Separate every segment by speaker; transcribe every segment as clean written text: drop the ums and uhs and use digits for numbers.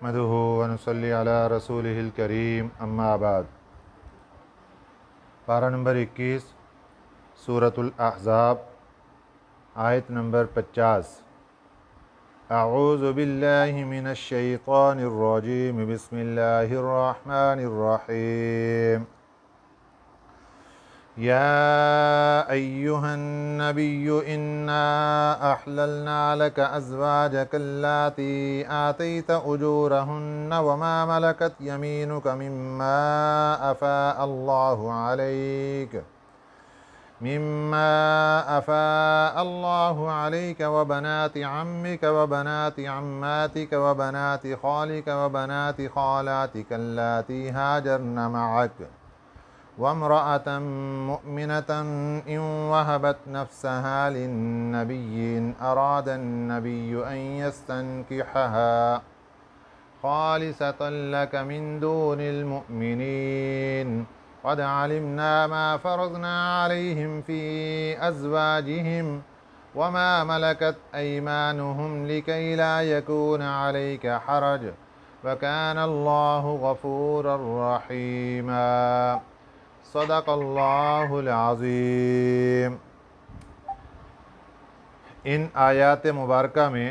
Speaker 1: نحمده ونصلی علی رسولہ الکریم اما بعد۔ پارہ نمبر 21 سورۃ الاحزاب، آیت نمبر 50۔ اعوذ باللہ من الشیطان الرجیم، بسم اللہ الرحمن الرحیم۔ یا ایہا النبی انا احللنا لک ازواجک اللاتی آتیت اجورہن وما ملکت یمینک مما افاء اللہ علیک وبنات عمک وبنات عماتک وبنات خالک وبنات خالاتک اللاتی ہاجرن معک وامرأة مؤمنة إن وهبت نفسها للنبي إن أراد النبي أن يستنكحها خالصة لك من دون المؤمنين قد علمنا ما فرضنا عليهم في أزواجهم وما ملكت أيمانهم لكي لا يكون عليك حرج وكان الله غفورا رحيما۔ صدق اللہ العظیم۔ ان آیات مبارکہ میں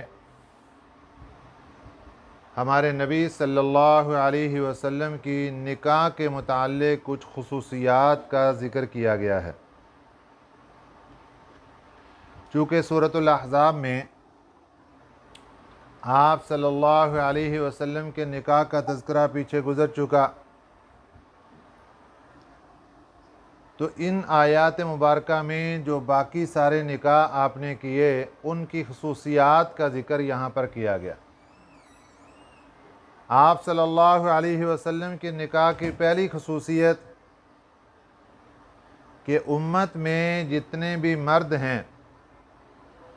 Speaker 1: ہمارے نبی صلی اللہ علیہ وسلم کی نکاح کے متعلق کچھ خصوصیات کا ذکر کیا گیا ہے۔ چونکہ سورۃ الاحزاب میں آپ صلی اللہ علیہ وسلم کے نکاح کا تذکرہ پیچھے گزر چکا، تو ان آیات مبارکہ میں جو باقی سارے نکاح آپ نے کیے ان کی خصوصیات کا ذکر یہاں پر کیا گیا۔ آپ صلی اللہ علیہ وسلم کے نکاح کی پہلی خصوصیت کہ امت میں جتنے بھی مرد ہیں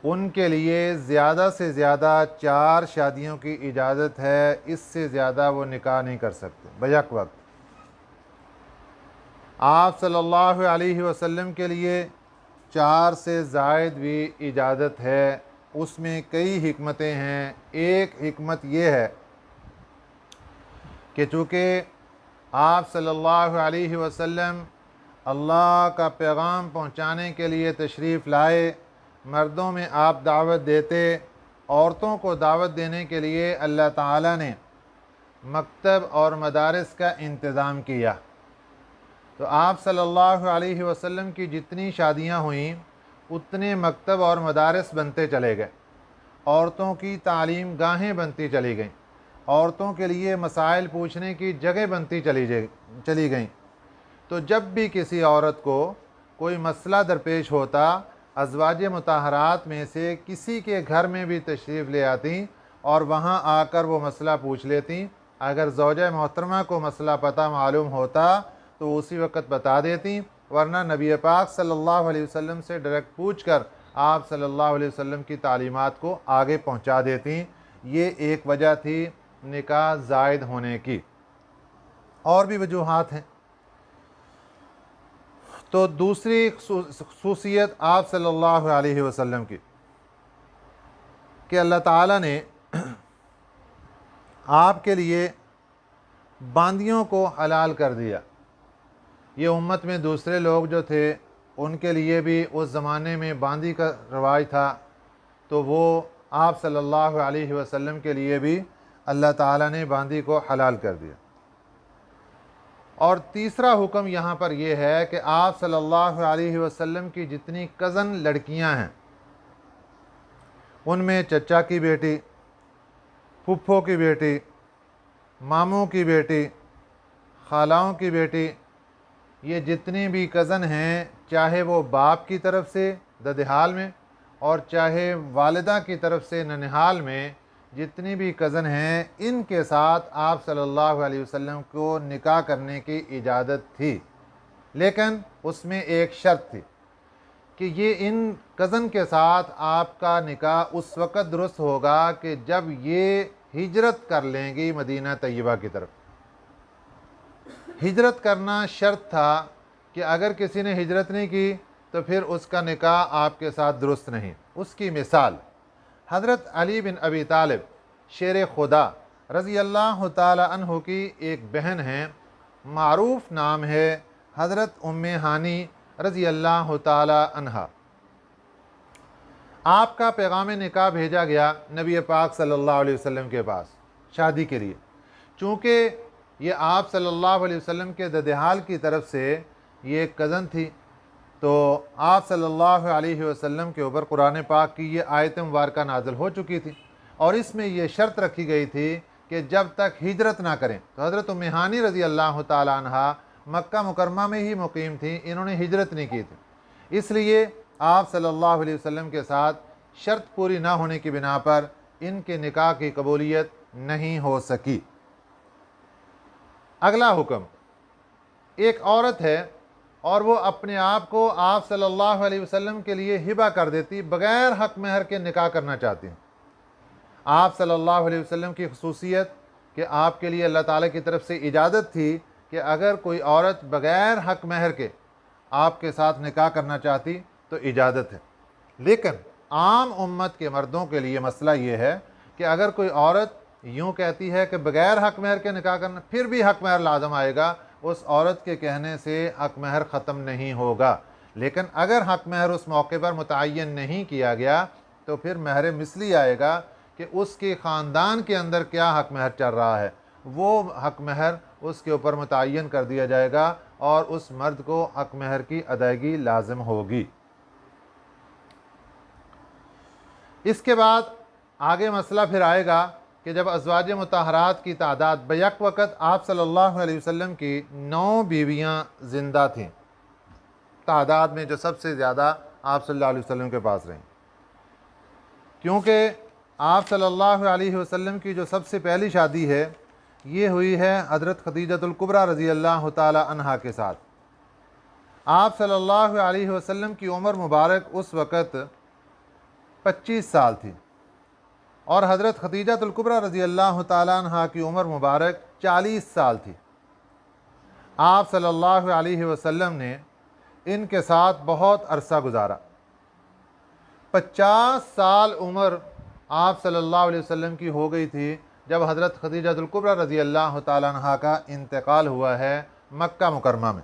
Speaker 1: ان کے لیے زیادہ سے زیادہ 4 شادیوں کی اجازت ہے، اس سے زیادہ وہ نکاح نہیں کر سکتے بیک وقت۔ آپ صلی اللہ علیہ وسلم کے لیے 4 سے زائد بھی اجازت ہے، اس میں کئی حکمتیں ہیں۔ ایک حکمت یہ ہے کہ چونکہ آپ صلی اللہ علیہ وسلم اللہ کا پیغام پہنچانے کے لیے تشریف لائے، مردوں میں آپ دعوت دیتے، عورتوں کو دعوت دینے کے لیے اللہ تعالیٰ نے مکتب اور مدارس کا انتظام کیا۔ تو آپ صلی اللہ علیہ وسلم کی جتنی شادیاں ہوئیں اتنے مکتب اور مدارس بنتے چلے گئے، عورتوں کی تعلیم گاہیں بنتی چلی گئیں، عورتوں کے لیے مسائل پوچھنے کی جگہ بنتی چلی گئیں۔ تو جب بھی کسی عورت کو کوئی مسئلہ درپیش ہوتا، ازواج مطہرات میں سے کسی کے گھر میں بھی تشریف لے آتیں اور وہاں آ کر وہ مسئلہ پوچھ لیتیں۔ اگر زوجہ محترمہ کو مسئلہ پتہ معلوم ہوتا تو اسی وقت بتا دیتی، ورنہ نبی پاک صلی اللہ علیہ وسلم سے ڈائریکٹ پوچھ کر آپ صلی اللہ علیہ وسلم کی تعلیمات کو آگے پہنچا دیتی۔ یہ ایک وجہ تھی نکاح زائد ہونے کی۔ اور بھی وجوہات ہیں۔ تو دوسری خصوصیت آپ صلی اللہ علیہ وسلم کی کہ اللہ تعالیٰ نے آپ کے لیے باندیوں کو حلال کر دیا۔ یہ امت میں دوسرے لوگ جو تھے ان کے لیے بھی اس زمانے میں باندی کا رواج تھا، تو وہ آپ صلی اللہ علیہ وسلم کے لیے بھی اللہ تعالیٰ نے باندی کو حلال کر دیا۔ اور تیسرا حکم یہاں پر یہ ہے کہ آپ صلی اللہ علیہ وسلم کی جتنی کزن لڑکیاں ہیں ان میں چچا کی بیٹی، پھپھو کی بیٹی، ماموں کی بیٹی، خالاؤں کی بیٹی، یہ جتنی بھی کزن ہیں، چاہے وہ باپ کی طرف سے ددھیال میں اور چاہے والدہ کی طرف سے ننہال میں، جتنی بھی کزن ہیں ان کے ساتھ آپ صلی اللہ علیہ وسلم کو نکاح کرنے کی اجازت تھی، لیکن اس میں ایک شرط تھی کہ یہ ان کزن کے ساتھ آپ کا نکاح اس وقت درست ہوگا کہ جب یہ ہجرت کر لیں گی مدینہ طیبہ کی طرف۔ ہجرت کرنا شرط تھا کہ اگر کسی نے ہجرت نہیں کی تو پھر اس کا نکاح آپ کے ساتھ درست نہیں۔ اس کی مثال حضرت علی بن ابی طالب شیر خدا رضی اللہ تعالی عنہ کی ایک بہن ہیں، معروف نام ہے حضرت ام ہانی رضی اللہ تعالی عنہ۔ آپ کا پیغام نکاح بھیجا گیا نبی پاک صلی اللہ علیہ وسلم کے پاس شادی کے لیے، چونکہ یہ آپ صلی اللہ علیہ وسلم کے ددحال کی طرف سے یہ ایک کزن تھی، تو آپ صلی اللہ علیہ وسلم کے اوپر قرآن پاک کی یہ آیت مبارکہ نازل ہو چکی تھی، اور اس میں یہ شرط رکھی گئی تھی کہ جب تک ہجرت نہ کریں۔ تو حضرت ام ہانی رضی اللہ تعالی عنہ مکہ مکرمہ میں ہی مقیم تھیں، انہوں نے ہجرت نہیں کی تھی، اس لیے آپ صلی اللہ علیہ وسلم کے ساتھ شرط پوری نہ ہونے کی بنا پر ان کے نکاح کی قبولیت نہیں ہو سکی۔ اگلا حکم، ایک عورت ہے اور وہ اپنے آپ کو آپ صلی اللہ علیہ وسلم کے لیے ہبہ کر دیتی، بغیر حق مہر کے نکاح کرنا چاہتی ہیں۔ آپ صلی اللہ علیہ وسلم کی خصوصیت کہ آپ کے لیے اللہ تعالیٰ کی طرف سے اجازت تھی کہ اگر کوئی عورت بغیر حق مہر کے آپ کے ساتھ نکاح کرنا چاہتی تو اجازت ہے، لیکن عام امت کے مردوں کے لیے مسئلہ یہ ہے کہ اگر کوئی عورت یوں کہتی ہے کہ بغیر حق مہر کے نکاح کرنا، پھر بھی حق مہر لازم آئے گا، اس عورت کے کہنے سے حق مہر ختم نہیں ہوگا، لیکن اگر حق مہر اس موقع پر متعین نہیں کیا گیا تو پھر مہر مثلی آئے گا کہ اس کے خاندان کے اندر کیا حق مہر چل رہا ہے، وہ حق مہر اس کے اوپر متعین کر دیا جائے گا اور اس مرد کو حق مہر کی ادائیگی لازم ہوگی۔ اس کے بعد آگے مسئلہ پھر آئے گا کہ جب ازواج مطہرات کی تعداد بیک وقت آپ صلی اللہ علیہ وسلم کی 9 بیویاں زندہ تھیں، تعداد میں جو سب سے زیادہ آپ صلی اللہ علیہ وسلم کے پاس رہیں، کیونکہ آپ صلی اللہ علیہ وسلم کی جو سب سے پہلی شادی ہے یہ ہوئی ہے حضرت خدیجۃ الکبریٰ رضی اللہ تعالی عنہا کے ساتھ۔ آپ صلی اللہ علیہ وسلم کی عمر مبارک اس وقت 25 سال تھی، اور حضرت خدیجۃ الکبریٰ رضی اللہ تعالی عنہا کی عمر مبارک 40 سال تھی۔ آپ صلی اللہ علیہ وسلم نے ان کے ساتھ بہت عرصہ گزارا۔ 50 سال عمر آپ صلی اللہ علیہ وسلم کی ہو گئی تھی جب حضرت خدیجۃ الکبریٰ رضی اللہ تعالی عنہا کا انتقال ہوا ہے مکہ مکرمہ میں،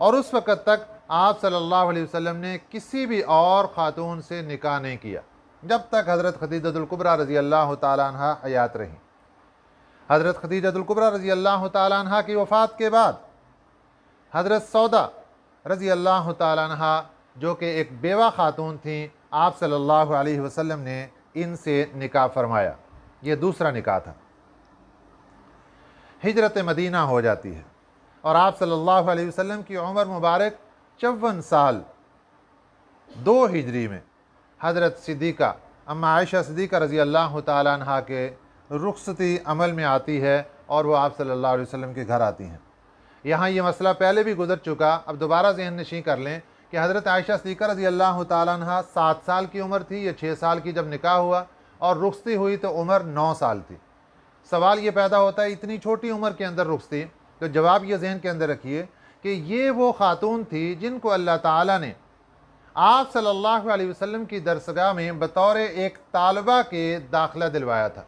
Speaker 1: اور اس وقت تک آپ صلی اللہ علیہ وسلم نے کسی بھی اور خاتون سے نکاح نہیں کیا جب تک حضرت خدیجۃ الکبریٰ رضی اللہ تعالی عنہا حیات رہیں۔ حضرت خدیجۃ الکبریٰ رضی اللہ تعالی عنہا کی وفات کے بعد حضرت سودا رضی اللہ تعالی عنہا جو کہ ایک بیوہ خاتون تھیں، آپ صلی اللہ علیہ وسلم نے ان سے نکاح فرمایا، یہ دوسرا نکاح تھا۔ ہجرت مدینہ ہو جاتی ہے اور آپ صلی اللہ علیہ وسلم کی عمر مبارک 54 سال 2 ہجری میں حضرت صدیقہ اما عائشہ صدیقہ رضی اللہ تعالی عنہا کے رخصتی عمل میں آتی ہے اور وہ آپ صلی اللہ علیہ وسلم کے گھر آتی ہیں۔ یہاں یہ مسئلہ پہلے بھی گزر چکا، اب دوبارہ ذہن نشین کر لیں کہ حضرت عائشہ صدیقہ رضی اللہ تعالی عنہا 7 سال کی عمر تھی، یا 6 سال کی جب نکاح ہوا اور رخصتی ہوئی تو عمر 9 سال تھی۔ سوال یہ پیدا ہوتا ہے اتنی چھوٹی عمر کے اندر رخصتی، تو جواب یہ ذہن کے اندر رکھیے کہ یہ وہ خاتون تھی جن کو اللہ تعالیٰ نے آپ صلی اللہ علیہ وسلم کی درسگاہ میں بطور ایک طالبہ کے داخلہ دلوایا تھا۔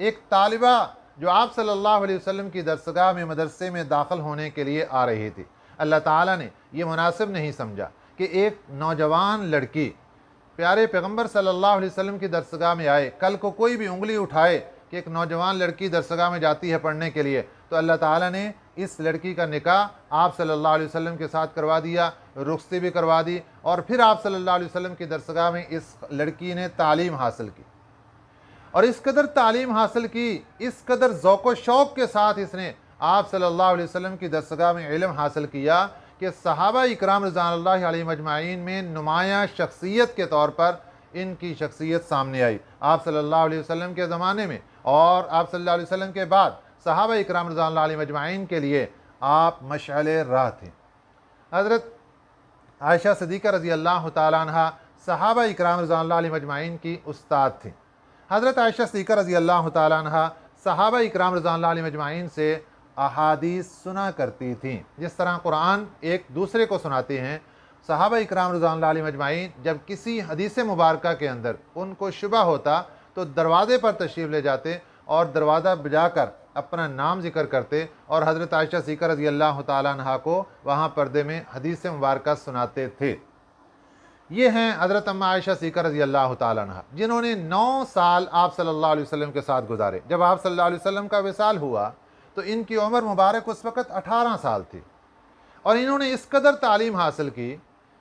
Speaker 1: ایک طالبہ جو آپ صلی اللہ علیہ وسلم کی درسگاہ میں مدرسے میں داخل ہونے کے لیے آ رہی تھی، اللہ تعالیٰ نے یہ مناسب نہیں سمجھا کہ ایک نوجوان لڑکی پیارے پیغمبر صلی اللہ علیہ وسلم کی درسگاہ میں آئے۔ کل کو کوئی بھی انگلی اٹھائے کہ ایک نوجوان لڑکی درسگاہ میں جاتی ہے پڑھنے کے لیے، تو اللہ تعالیٰ نے اس لڑکی کا نکاح آپ صلی اللہ علیہ وسلم کے ساتھ کروا دیا، رخصتی بھی کروا دی، اور پھر آپ صلی اللہ علیہ وسلم کی درسگاہ میں اس لڑکی نے تعلیم حاصل کی، اور اس قدر تعلیم حاصل کی، اس قدر ذوق و شوق کے ساتھ اس نے آپ صلی اللہ علیہ وسلم کی درسگاہ میں علم حاصل کیا کہ صحابہ اکرام رضوان اللہ علیہ مجمعین میں نمایاں شخصیت کے طور پر ان کی شخصیت سامنے آئی۔ آپ صلی اللہ علیہ وسلم کے زمانے میں اور آپ صلی اللہ علیہ وسلم کے بعد صحابہ اکرام رضوان اللہ علیہ مجمعین کے لیے آپ مشعل راہ تھے۔ حضرت عائشہ صدیقہ رضی اللہ تعالی عنہ صحابہ اکرام رضوان اللہ علیہ مجمعین کی استاد تھیں۔ حضرت عائشہ صدیقہ رضی اللہ تعالی عنہ صحابہ اکرام رضوان اللہ علیہ مجمعین سے احادیث سنا کرتی تھیں، جس طرح قرآن ایک دوسرے کو سناتے ہیں۔ صحابہ اکرام رضوان اللہ علیہ مجمعین جب کسی حدیث مبارکہ کے اندر ان کو شبہ ہوتا تو دروازے پر تشریف لے جاتے اور دروازہ بجا کر اپنا نام ذکر کرتے اور حضرت عائشہ صدیقہ رضی اللہ تعالیٰ عنہ کو وہاں پردے میں حدیث مبارکہ سناتے تھے۔ یہ ہیں حضرت اماں عائشہ صدیقہ رضی اللہ تعالیٰ عنہ، جنہوں نے 9 سال آپ صلی اللہ علیہ وسلم کے ساتھ گزارے۔ جب آپ صلی اللہ علیہ وسلم کا وصال ہوا تو ان کی عمر مبارک اس وقت 18 سال تھی، اور انہوں نے اس قدر تعلیم حاصل کی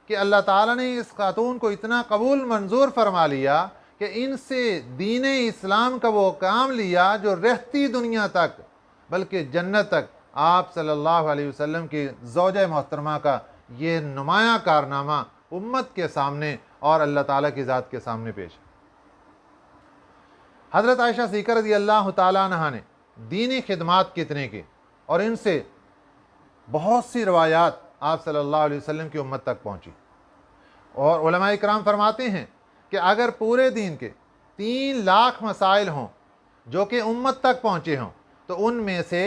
Speaker 1: کہ اللہ تعالیٰ نے اس خاتون کو اتنا قبول منظور فرما لیا کہ ان سے دین اسلام کا وہ کام لیا جو رہتی دنیا تک بلکہ جنت تک آپ صلی اللہ علیہ وسلم کی زوجہ محترمہ کا یہ نمایاں کارنامہ امت کے سامنے اور اللہ تعالیٰ کی ذات کے سامنے پیش ہے۔ حضرت عائشہ صدیقہ رضی اللہ تعالیٰ عنہ نے دینی خدمات کتنے کی، اور ان سے بہت سی روایات آپ صلی اللہ علیہ وسلم کی امت تک پہنچی، اور علماء کرام فرماتے ہیں کہ اگر پورے دین کے 3 لاکھ مسائل ہوں جو کہ امت تک پہنچے ہوں تو ان میں سے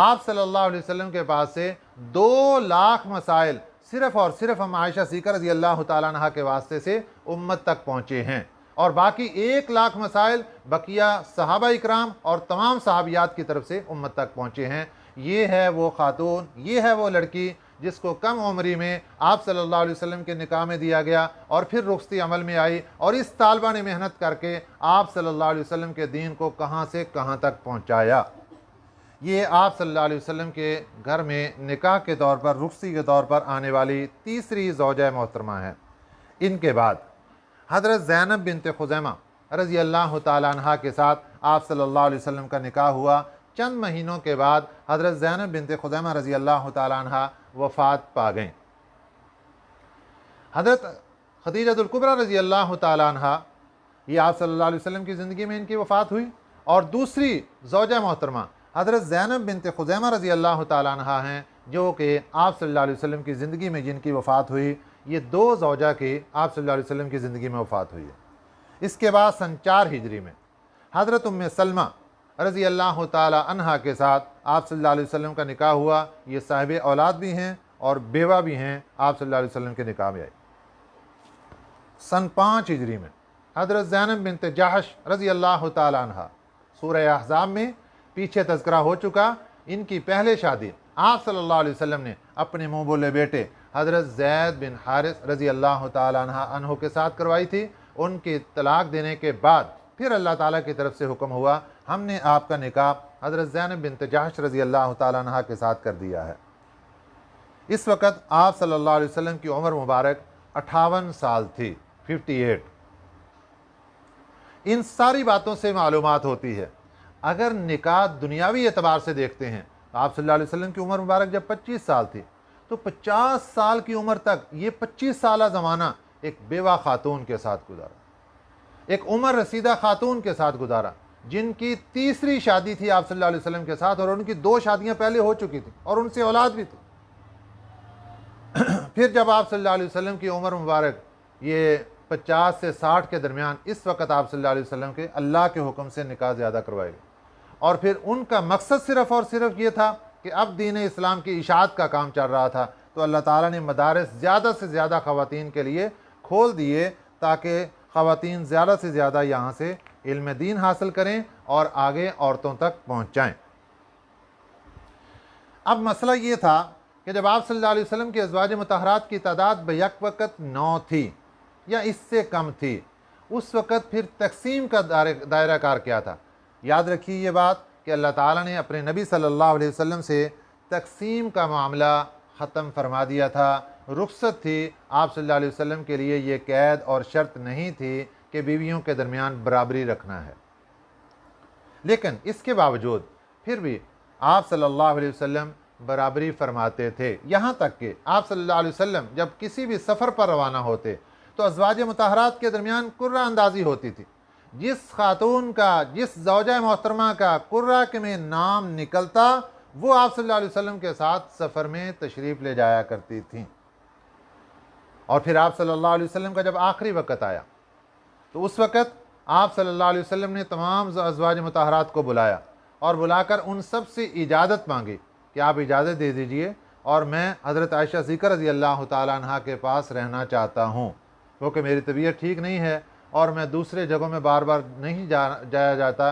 Speaker 1: آپ صلی اللہ علیہ وسلم کے پاس سے 2 لاکھ مسائل صرف اور صرف ہم عائشہ صدیقہ رضی اللہ تعالیٰ عنہ کے واسطے سے امت تک پہنچے ہیں، اور باقی 1 لاکھ مسائل بقیہ صحابہ اکرام اور تمام صحابیات کی طرف سے امت تک پہنچے ہیں۔ یہ ہے وہ خاتون، یہ ہے وہ لڑکی جس کو کم عمری میں آپ صلی اللہ علیہ وسلم کے نکاح میں دیا گیا اور پھر رخصتی عمل میں آئی، اور اس طالبہ نے محنت کر کے آپ صلی اللہ علیہ وسلم کے دین کو کہاں سے کہاں تک پہنچایا۔ یہ آپ صلی اللہ علیہ وسلم کے گھر میں نکاح کے طور پر، رخصتی کے طور پر آنے والی تیسری زوجہ محترمہ ہے۔ ان کے بعد حضرت زینب بنت خزیمہ رضی اللہ تعالیٰ عنہ کے ساتھ آپ صلی اللہ علیہ وسلم کا نکاح ہوا۔ چند مہینوں کے بعد حضرت زینب بنت خزیمہ رضی اللہ تعالیٰ عنہ وفات پا گئیں۔ حضرت خدیجہ الکبریٰ رضی اللہ تعالیٰ عنہ، یہ آپ صلی اللہ علیہ وسلم کی زندگی میں ان کی وفات ہوئی، اور دوسری زوجہ محترمہ حضرت زینب بنت خزیمہ رضی اللہ تعالیٰ عنہ ہیں، جو کہ آپ صلی اللہ علیہ وسلم کی زندگی میں جن کی وفات ہوئی۔ یہ 2 زوجہ کی آپ صلی اللہ علیہ وسلم کی زندگی میں وفات ہوئی ہے۔ اس کے بعد سن 4 ہجری میں حضرت ام سلمہ رضی اللہ تعالیٰ عنہ کے ساتھ آپ صلی اللہ علیہ وسلم کا نکاح ہوا۔ یہ صاحب اولاد بھی ہیں اور بیوہ بھی ہیں، آپ صلی اللہ علیہ وسلم کے نکاح میں آئی۔ سن 5 ہجری میں حضرت زینب بنت جحش رضی اللہ تعالیٰ عنہ، سورہ احزاب میں پیچھے تذکرہ ہو چکا، ان کی پہلے شادی آپ صلی اللہ علیہ وسلم نے اپنے منہ بولے بیٹے حضرت زید بن حارث رضی اللہ تعالیٰ عنہ کے ساتھ کروائی تھی۔ ان کی طلاق دینے کے بعد پھر اللہ تعالیٰ کی طرف سے حکم ہوا، ہم نے آپ کا نکاح حضرت زینب بنت جحش رضی اللہ تعالیٰ عنہ کے ساتھ کر دیا ہے۔ اس وقت آپ صلی اللہ علیہ وسلم کی عمر مبارک 58 سال تھی، 58۔ ان ساری باتوں سے معلومات ہوتی ہے اگر نکاح دنیاوی اعتبار سے دیکھتے ہیں تو آپ صلی اللہ علیہ وسلم کی عمر مبارک جب 25 سال تھی تو 50 سال کی عمر تک یہ 25 سالہ زمانہ ایک بیوہ خاتون کے ساتھ گزارا، ایک عمر رسیدہ خاتون کے ساتھ گزارا، جن کی تیسری شادی تھی آپ صلی اللہ علیہ وسلم کے ساتھ، اور ان کی 2 شادیاں پہلے ہو چکی تھیں اور ان سے اولاد بھی تھی۔ پھر جب آپ صلی اللہ علیہ وسلم کی عمر مبارک یہ 50 سے 60 کے درمیان، اس وقت آپ صلی اللہ علیہ وسلم کے اللہ کے حکم سے نکاح زیادہ کروائے گئے، اور پھر ان کا مقصد صرف اور صرف یہ تھا کہ اب دین اسلام کی اشاعت کا کام چل رہا تھا، تو اللہ تعالیٰ نے مدارس زیادہ سے زیادہ خواتین کے لیے کھول دیے تاکہ خواتین زیادہ سے زیادہ یہاں سے علم دین حاصل کریں اور آگے عورتوں تک پہنچ جائیں۔ اب مسئلہ یہ تھا کہ جب آپ صلی اللہ علیہ وسلم کے ازواج مطہرات کی تعداد بیک وقت 9 تھی یا اس سے کم تھی، اس وقت پھر تقسیم کا دائرہ کار کیا تھا؟ یاد رکھیے یہ بات کہ اللہ تعالیٰ نے اپنے نبی صلی اللہ علیہ وسلم سے تقسیم کا معاملہ ختم فرما دیا تھا۔ رخصت تھی، آپ صلی اللہ علیہ وسلم کے لیے یہ قید اور شرط نہیں تھی کہ بیویوں کے درمیان برابری رکھنا ہے، لیکن اس کے باوجود پھر بھی آپ صلی اللہ علیہ وسلم برابری فرماتے تھے، یہاں تک کہ آپ صلی اللہ علیہ وسلم جب کسی بھی سفر پر روانہ ہوتے تو ازواج مطہرات کے درمیان قرہ اندازی ہوتی تھی۔ جس خاتون کا، جس زوجہ محترمہ کا قرہ میں نام نکلتا، وہ آپ صلی اللہ علیہ وسلم کے ساتھ سفر میں تشریف لے جایا کرتی تھیں۔ اور پھر آپ صلی اللہ علیہ وسلم کا جب آخری وقت آیا تو اس وقت آپ صلی اللہ علیہ وسلم نے تمام ازواج مطہرات کو بلایا اور بلا کر ان سب سے اجازت مانگی کہ آپ اجازت دے دیجئے اور میں حضرت عائشہ صدیقہ رضی اللہ تعالیٰ عنہ کے پاس رہنا چاہتا ہوں، کیونکہ میری طبیعت ٹھیک نہیں ہے اور میں دوسرے جگہوں میں بار بار نہیں جایا جاتا،